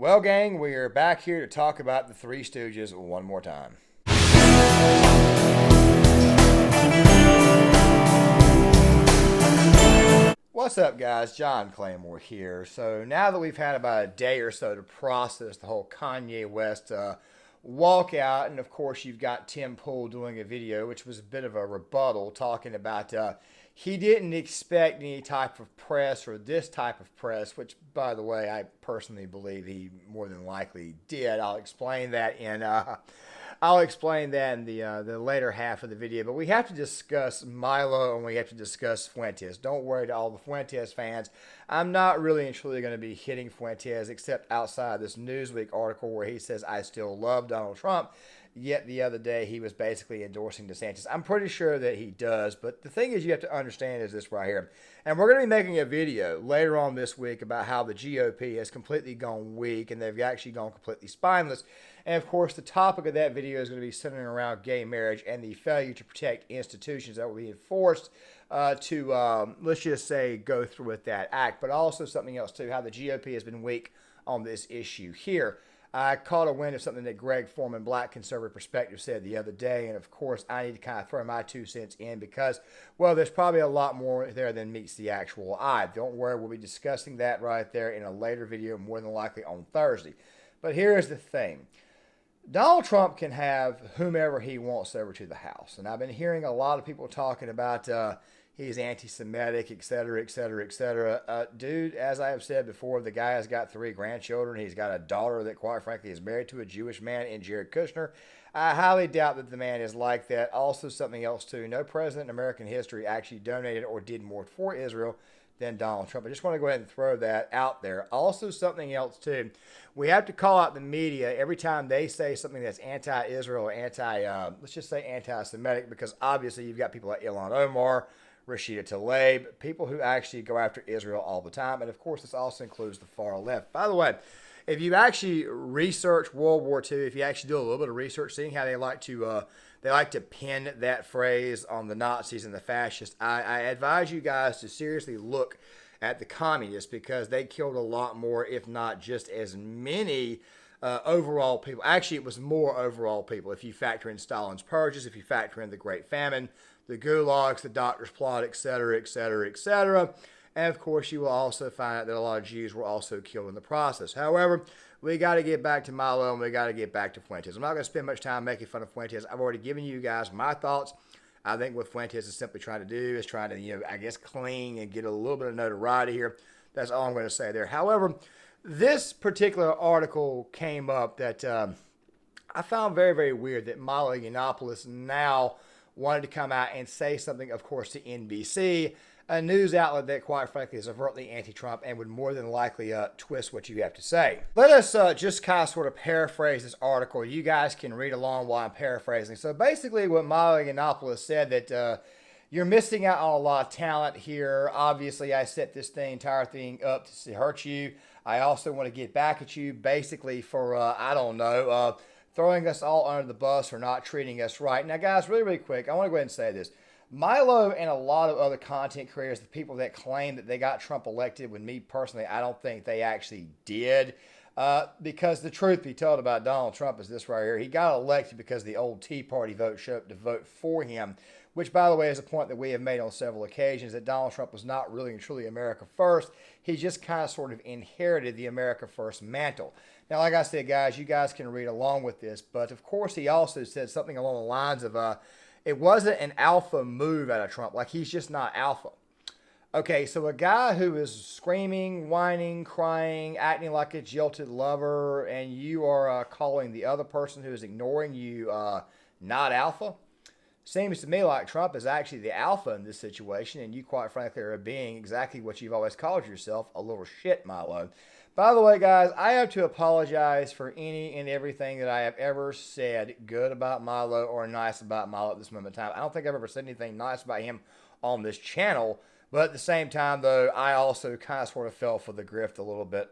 Well, gang, we are back here to talk about the Three Stooges one more time. What's up, guys? John Claymore here. So now that we've had about a day or so to process the whole Kanye West walkout, and of course you've got Tim Pool doing a video, which was a bit of a rebuttal, talking about he didn't expect any type of press or this type of press, which, by the way, I personally believe he more than likely did. I'll explain that in the later half of the video. But we have to discuss Milo and we have to discuss Fuentes. Don't worry to all the Fuentes fans. I'm not really and truly going to be hitting Fuentes except outside this Newsweek article where he says, I still love Donald Trump. Yet the other day he was basically endorsing DeSantis. I'm pretty sure that he does. But the thing is you have to understand is this right here. And we're going to be making a video later on this week about how the GOP has completely gone weak and they've actually gone completely spineless. And of course, the topic of that video is going to be centering around gay marriage and the failure to protect institutions that will be enforced to, let's just say, go through with that act. But also something else, too, how the GOP has been weak on this issue here. I caught a wind of something that Greg Foreman, Black Conservative Perspective, said the other day. And, of course, I need to kind of throw my 2 cents in because, well, there's probably a lot more there than meets the actual eye. Don't worry, we'll be discussing that right there in a later video, more than likely on Thursday. But here's the thing. Donald Trump can have whomever he wants over to the House. And I've been hearing a lot of people talking about he's anti-Semitic, et cetera, et cetera, et cetera. Dude, as I have said before, the guy has got 3 grandchildren. He's got a daughter that, quite frankly, is married to a Jewish man in Jared Kushner. I highly doubt that the man is like that. Also, something else, too. No president in American history actually donated or did more for Israel than Donald Trump. I just want to go ahead and throw that out there. Also, something else, too. We have to call out the media every time they say something that's anti-Israel or let's just say anti-Semitic, because obviously you've got people like Ilhan Omar, Rashida Tlaib, people who actually go after Israel all the time. And, of course, this also includes the far left. By the way, if you actually research World War II, if you actually do a little bit of research, seeing how they like to pin that phrase on the Nazis and the fascists, I advise you guys to seriously look at the communists because they killed a lot more, if not just as many overall people. Actually, it was more overall people if you factor in Stalin's purges, if you factor in the Great Famine, the gulags, the doctor's plot, et cetera, et cetera, et cetera. And, of course, you will also find out that a lot of Jews were also killed in the process. However, we got to get back to Milo and we got to get back to Fuentes. I'm not going to spend much time making fun of Fuentes. I've already given you guys my thoughts. I think what Fuentes is simply trying to do is trying to, cling and get a little bit of notoriety here. That's all I'm going to say there. However, this particular article came up that I found very, very weird that Milo Yiannapoulos now wanted to come out and say something, of course, to NBC, a news outlet that, quite frankly, is overtly anti-Trump and would more than likely twist what you have to say. Let us just kind of sort of paraphrase this article. You guys can read along while I'm paraphrasing. So basically what Milo Yiannapoulos said that you're missing out on a lot of talent here. Obviously, I set this entire thing up to hurt you. I also want to get back at you basically for, throwing us all under the bus or not treating us right. Now, guys, really, really quick, I want to go ahead and say this. Milo and a lot of other content creators, the people that claim that they got Trump elected, with me personally, I don't think they actually did. Because the truth be told about Donald Trump is this right here. He got elected because the old Tea Party vote showed up to vote for him, which, by the way, is a point that we have made on several occasions, that Donald Trump was not really and truly America first. He just kind of sort of inherited the America first mantle. Now, like I said, guys, you guys can read along with this, but of course he also said something along the lines of, it wasn't an alpha move out of Trump. Like, he's just not alpha. Okay, so a guy who is screaming, whining, crying, acting like a jilted lover, and you are calling the other person who is ignoring you not alpha? Seems to me like Trump is actually the alpha in this situation, and you, quite frankly, are being exactly what you've always called yourself, a little shit, Milo. By the way, guys, I have to apologize for any and everything that I have ever said good about Milo or nice about Milo at this moment in time. I don't think I've ever said anything nice about him on this channel, but at the same time, though, I also kind of sort of fell for the grift a little bit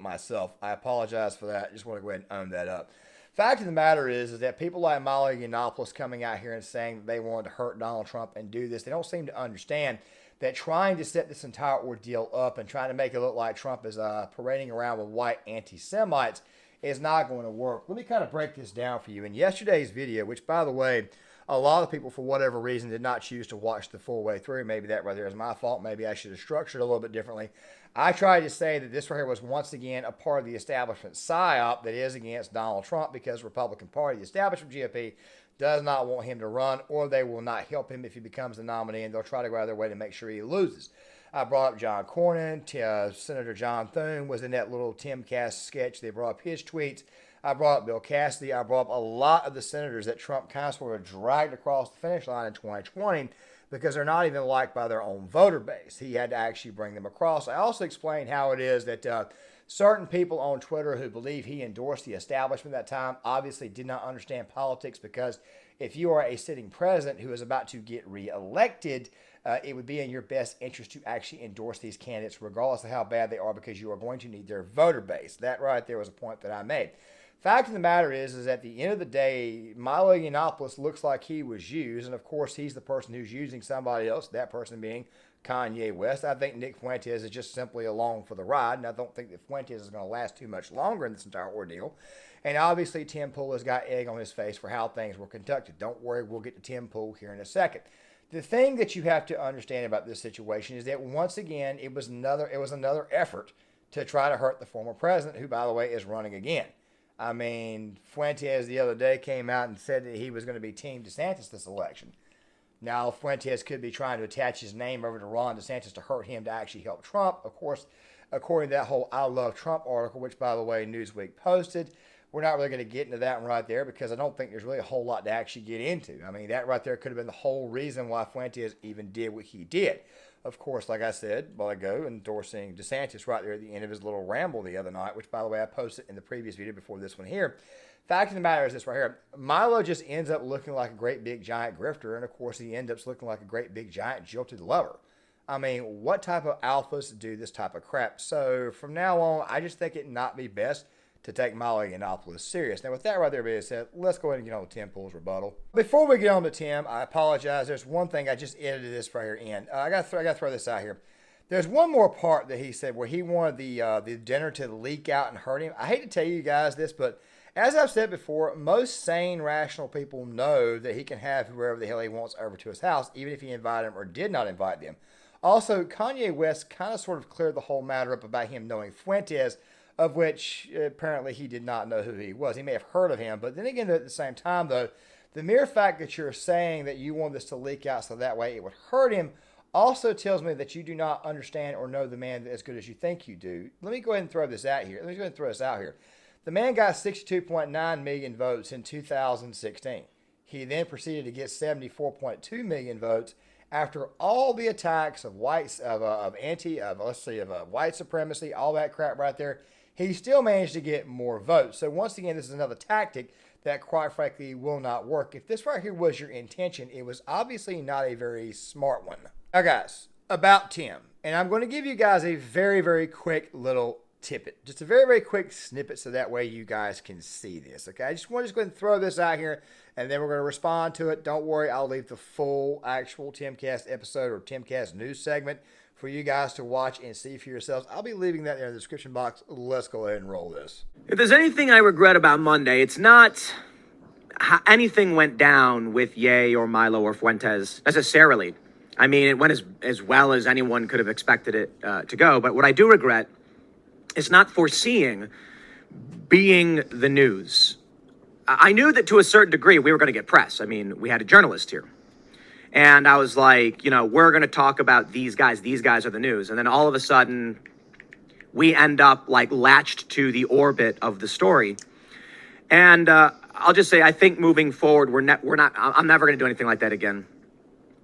myself. I apologize for that. I just want to go ahead and own that up. Fact of the matter is that people like Milo Yiannapoulos coming out here and saying that they wanted to hurt Donald Trump and do this, they don't seem to understand that trying to set this entire ordeal up and trying to make it look like Trump is parading around with white anti-Semites is not going to work. Let me kind of break this down for you. In yesterday's video, which, by the way, a lot of people, for whatever reason, did not choose to watch the full way through. Maybe that right there is my fault. Maybe I should have structured it a little bit differently. I tried to say that this right here was once again a part of the establishment psyop that is against Donald Trump, because the Republican Party, the establishment GOP, does not want him to run, or they will not help him if he becomes the nominee, and they'll try to go out of their way to make sure he loses. I brought up John Cornyn. Senator John Thune was in that little Timcast sketch. They brought up his tweets. I brought up Bill Cassidy. I brought up a lot of the senators that Trump kind of sort of dragged across the finish line in 2020 because they're not even liked by their own voter base. He had to actually bring them across. I also explained how it is that certain people on Twitter who believe he endorsed the establishment at that time obviously did not understand politics, because if you are a sitting president who is about to get reelected, it would be in your best interest to actually endorse these candidates regardless of how bad they are, because you are going to need their voter base. That right there was a point that I made. Fact of the matter is at the end of the day, Milo Yiannapoulos looks like he was used, and of course he's the person who's using somebody else, that person being Kanye West. I think Nick Fuentes is just simply along for the ride, and I don't think that Fuentes is going to last too much longer in this entire ordeal. And obviously Tim Pool has got egg on his face for how things were conducted. Don't worry, we'll get to Tim Pool here in a second. The thing that you have to understand about this situation is that once again, it was another effort to try to hurt the former president, who, by the way, is running again. I mean, Fuentes the other day came out and said that he was going to be Team DeSantis this election. Now, Fuentes could be trying to attach his name over to Ron DeSantis to hurt him to actually help Trump. Of course, according to that whole I Love Trump article, which, by the way, Newsweek posted, we're not really going to get into that one right there, because I don't think there's really a whole lot to actually get into. I mean, that right there could have been the whole reason why Fuentes even did what he did. Of course, like I said a while ago, endorsing DeSantis right there at the end of his little ramble the other night, which, by the way, I posted in the previous video before this one here. Fact of the matter is this right here. Milo just ends up looking like a great big giant grifter, and of course he ends up looking like a great big giant jilted lover. I mean, what type of alphas do this type of crap? So from now on, I just think it not be best to take Milo Yiannapoulos serious. Now, with that right there being said, let's go ahead and get on to Tim Pool's rebuttal. Before we get on to Tim, I apologize. There's one thing I just edited this right here in. I got to throw this out here. There's one more part that he said where he wanted the dinner to leak out and hurt him. I hate to tell you guys this, but as I've said before, most sane, rational people know that he can have whoever the hell he wants over to his house, even if he invited them or did not invite them. Also, Kanye West kind of sort of cleared the whole matter up about him knowing Fuentes, of which apparently he did not know who he was. He may have heard of him, but then again, at the same time, though, the mere fact that you're saying that you want this to leak out so that way it would hurt him also tells me that you do not understand or know the man as good as you think you do. Let me go ahead and throw this out here. Let me go ahead and throw this out here. The man got 62.9 million votes in 2016. He then proceeded to get 74.2 million votes after all the attacks of white supremacy, all that crap right there. He still managed to get more votes. So once again, this is another tactic that, quite frankly, will not work. If this right here was your intention, it was obviously not a very smart one. Now, guys, about Tim, and I'm going to give you guys a very, very quick little tidbit. Just a very, very quick snippet so that way you guys can see this, okay? I just want to go ahead and throw this out here, and then we're going to respond to it. Don't worry, I'll leave the full actual Timcast episode or Timcast news segment for you guys to watch and see for yourselves. I'll be leaving that there in the description box. Let's go ahead and roll this. If there's anything I regret about Monday, it's not how anything went down with Ye or Milo or Fuentes necessarily. I mean, it went as well as anyone could have expected it to go. But what I do regret is not foreseeing being the news. I knew that to a certain degree we were going to get press. I mean, we had a journalist here. And I was like, we're going to talk about these guys. These guys are the news. And then all of a sudden, we end up like latched to the orbit of the story. And I'll just say, I think moving forward, I'm never going to do anything like that again.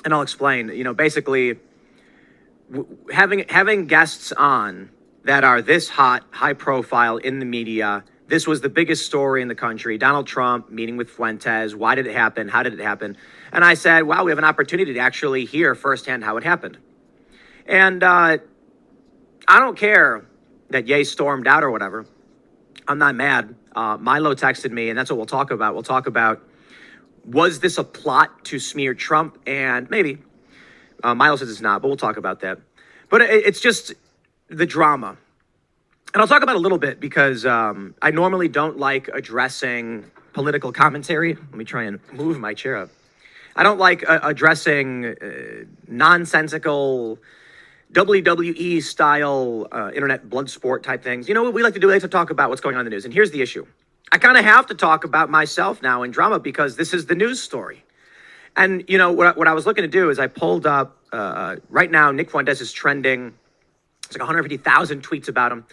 And I'll explain. Basically, having guests on that are this hot, high profile in the media. This was the biggest story in the country. Donald Trump meeting with Fuentes. Why did it happen? How did it happen? And I said, wow, we have an opportunity to actually hear firsthand how it happened. And I don't care that Ye stormed out or whatever. I'm not mad. Milo texted me, and that's what we'll talk about. We'll talk about, was this a plot to smear Trump? And maybe. Milo says it's not, but we'll talk about that. But it's just the drama. And I'll talk about it a little bit because I normally don't like addressing political commentary. Let me try and move my chair up. I don't like addressing nonsensical WWE style internet blood sport type things. You know what we like to do? We like to talk about what's going on in the news. And here's the issue. I kind of have to talk about myself now in drama because this is the news story. And, you know, what I was looking to do is I pulled up, right now, Nick Fuentes is trending. It's like 150,000 tweets about him.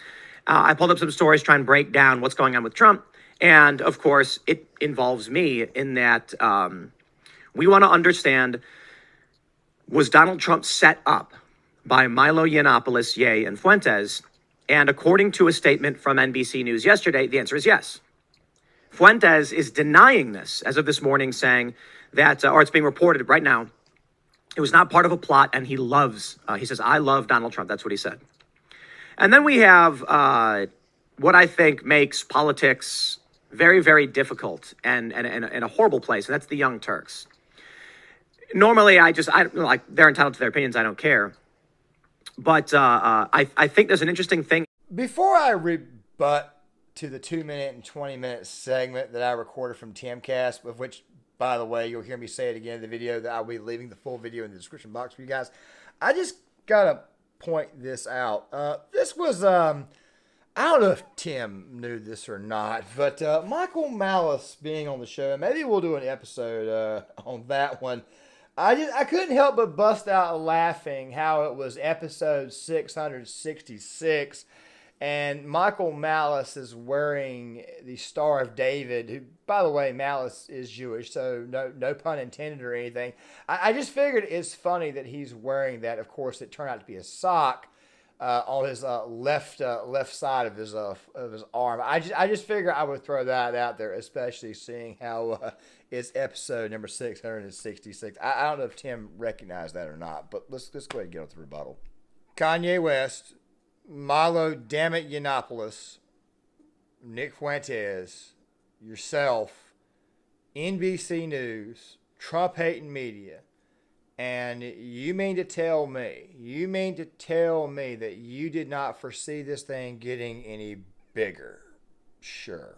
I pulled up some stories trying to break down what's going on with Trump. And, of course, it involves me in that we want to understand, was Donald Trump set up by Milo Yiannapoulos, Ye, and Fuentes? And according to a statement from NBC News yesterday, the answer is yes. Fuentes is denying this as of this morning, saying that, or it's being reported right now, it was not part of a plot, and he says, I love Donald Trump. That's what he said. And then we have what I think makes politics very, very difficult and a horrible place, and that's the Young Turks. Normally, they're entitled to their opinions. I don't care. But I think there's an interesting thing. Before I rebut to the 2-minute and 20-minute segment that I recorded from Timcast, of which, by the way, you'll hear me say it again in the video, that I'll be leaving the full video in the description box for you guys. I just got to point this out. This was, I don't know if Tim knew this or not, but Michael Malice being on the show, and maybe we'll do an episode on that one. I couldn't help but bust out laughing how it was episode 666, and Michael Malice is wearing the Star of David, who, by the way, Malice is Jewish, so no pun intended or anything. I just figured it's funny that he's wearing that. Of course, it turned out to be a sock on his left side of his arm. I just figured I would throw that out there, especially seeing how it's episode number 666. I don't know if Tim recognized that or not, but let's go ahead and get on to the rebuttal. Kanye West, Milo dammit Yiannapoulos, Nick Fuentes, yourself, NBC News, Trump hating media. And you mean to tell me that you did not foresee this thing getting any bigger? Sure.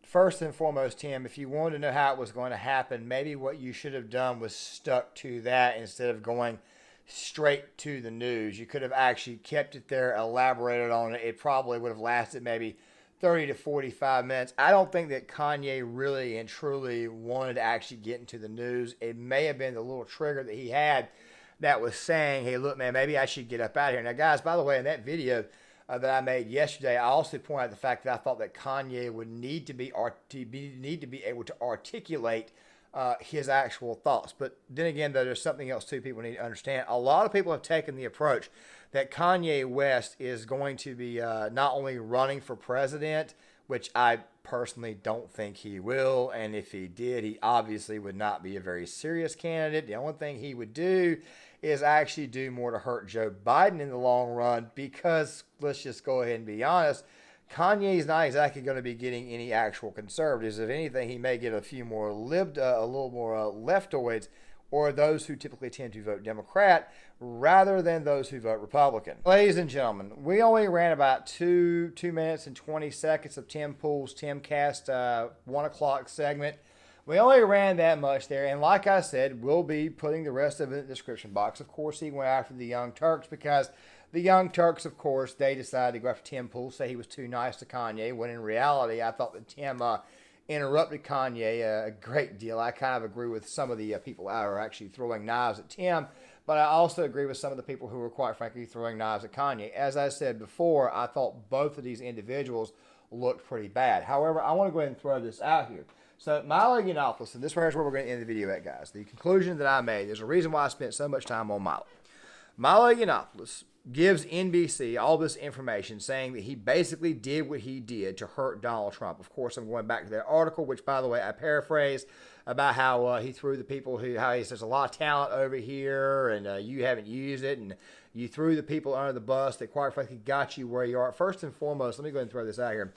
First and foremost, Tim, if you wanted to know how it was going to happen, maybe what you should have done was stuck to that instead of going straight to the news. You could have actually kept it there, elaborated on it. It probably would have lasted maybe 30 to 45 minutes. I don't think that Kanye really and truly wanted to actually get into the news. It may have been the little trigger that he had that was saying, hey, look, man, maybe I should get up out of here. Now, guys, by the way, in that video that I made yesterday, I also pointed out the fact that I thought that Kanye would need to be able to articulate his actual thoughts. But then again, though, there's something else too people need to understand. A lot of people have taken the approach that Kanye West is going to be not only running for president, which I personally don't think he will, and if he did, he obviously would not be a very serious candidate. The only thing he would do is actually do more to hurt Joe Biden in the long run, because let's just go ahead and be honest, Kanye's not exactly going to be getting any actual conservatives. If anything, he may get a few more a little more leftoids, or those who typically tend to vote Democrat rather than those who vote Republican. Ladies and gentlemen, we only ran about 2 minutes and 20 seconds of Tim Pool's Timcast 1 o'clock segment. We only ran that much there, and like I said, we'll be putting the rest of it in the description box. Of course, he went after the Young Turks because the Young Turks, of course, they decided to go after Tim Pool, say he was too nice to Kanye, when in reality, I thought that Tim interrupted Kanye a great deal. I kind of agree with some of the people out are actually throwing knives at Tim, but I also agree with some of the people who were quite frankly throwing knives at Kanye. As I said before, I thought both of these individuals looked pretty bad. However, I want to go ahead and throw this out here. So Milo Yiannapoulos, and this right here is where we're going to end the video at, guys. The conclusion that I made, there's a reason why I spent so much time on Milo. Milo Yiannapoulos gives NBC all this information saying that he basically did what he did to hurt Donald Trump. Of course, I'm going back to that article, which, by the way, I paraphrased about how he threw the people how he says there's a lot of talent over here and you haven't used it, and you threw the people under the bus that quite frankly got you where you are. First and foremost, let me go ahead and throw this out here.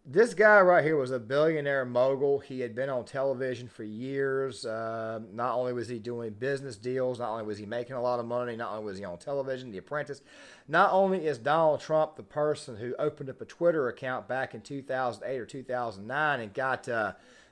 This guy right here was a billionaire mogul. He had been on television for years. Not only was he doing business deals, not only was he making a lot of money, not only was he on television, The Apprentice. Not only is Donald Trump the person who opened up a Twitter account back in 2008 or 2009 and got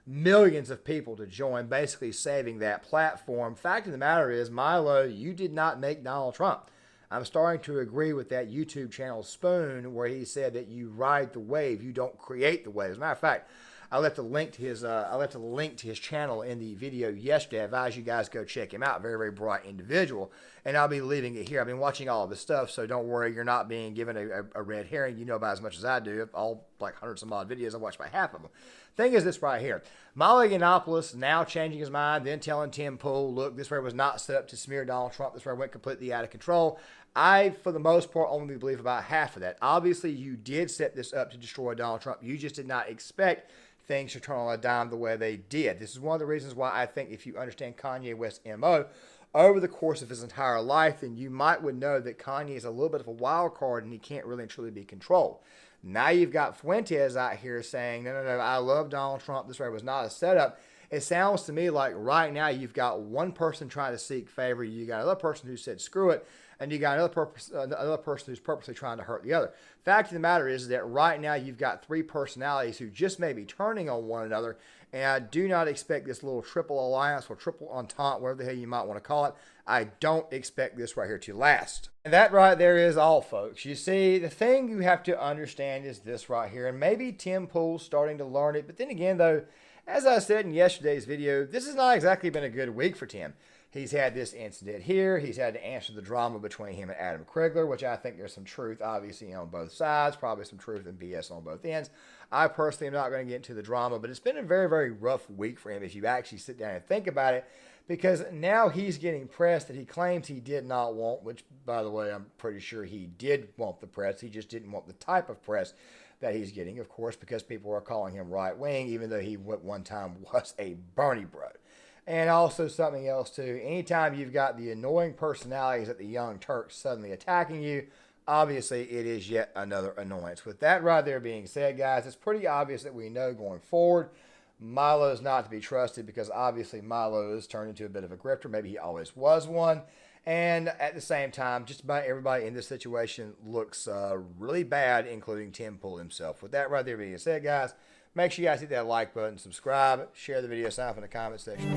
millions of people to join, basically saving that platform. Fact of the matter is, Milo, you did not make Donald Trump. I'm starting to agree with that YouTube channel Spoon, where he said that you ride the wave, you don't create the wave. As a matter of fact, I left a link to his channel in the video yesterday. I advise you guys go check him out. Very, very bright individual. And I'll be leaving it here. I've been watching all of this stuff, so don't worry, you're not being given a red herring. You know about as much as I do. All like hundreds some odd videos. I watched about half of them. Thing is this right here. Milo Yiannapoulos now changing his mind, then telling Tim Pool, look, this way was not set up to smear Donald Trump. This way went completely out of control. I, for the most part, only believe about half of that. Obviously, you did set this up to destroy Donald Trump. You just did not expect things to turn on a dime the way they did. This is one of the reasons why I think if you understand Kanye West's MO over the course of his entire life, then you would know that Kanye is a little bit of a wild card and he can't really and truly be controlled. Now you've got Fuentes out here saying, no, I love Donald Trump. This was not a setup. It sounds to me like right now you've got one person trying to seek favor. You got another person who said screw it. And you got another person who's purposely trying to hurt the other. Fact of the matter is that right now you've got three personalities who just may be turning on one another. And I do not expect this little triple alliance or triple entente, whatever the hell you might want to call it. I don't expect this right here to last. And that right there is all, folks. You see, the thing you have to understand is this right here. And maybe Tim Pool's starting to learn it. But then again, though, as I said in yesterday's video, this has not exactly been a good week for Tim. He's had this incident here. He's had to answer the drama between him and Adam Krigler, which I think there's some truth, obviously, on both sides. Probably some truth and BS on both ends. I personally am not going to get into the drama, but it's been a very, very rough week for him if you actually sit down and think about it, because now he's getting press that he claims he did not want, which, by the way, I'm pretty sure he did want the press. He just didn't want the type of press that he's getting, of course, because people are calling him right-wing, even though he at one time was a Bernie bro. And also something else, too. Anytime you've got the annoying personalities at the Young Turks suddenly attacking you, obviously it is yet another annoyance. With that right there being said, guys, it's pretty obvious that we know going forward Milo is not to be trusted, because obviously Milo is turned into a bit of a grifter. Maybe he always was one. And at the same time, just about everybody in this situation looks really bad, including Tim Pool himself. With that right there being said, guys, make sure you guys hit that like button, subscribe, share the video, sign up in the comment section.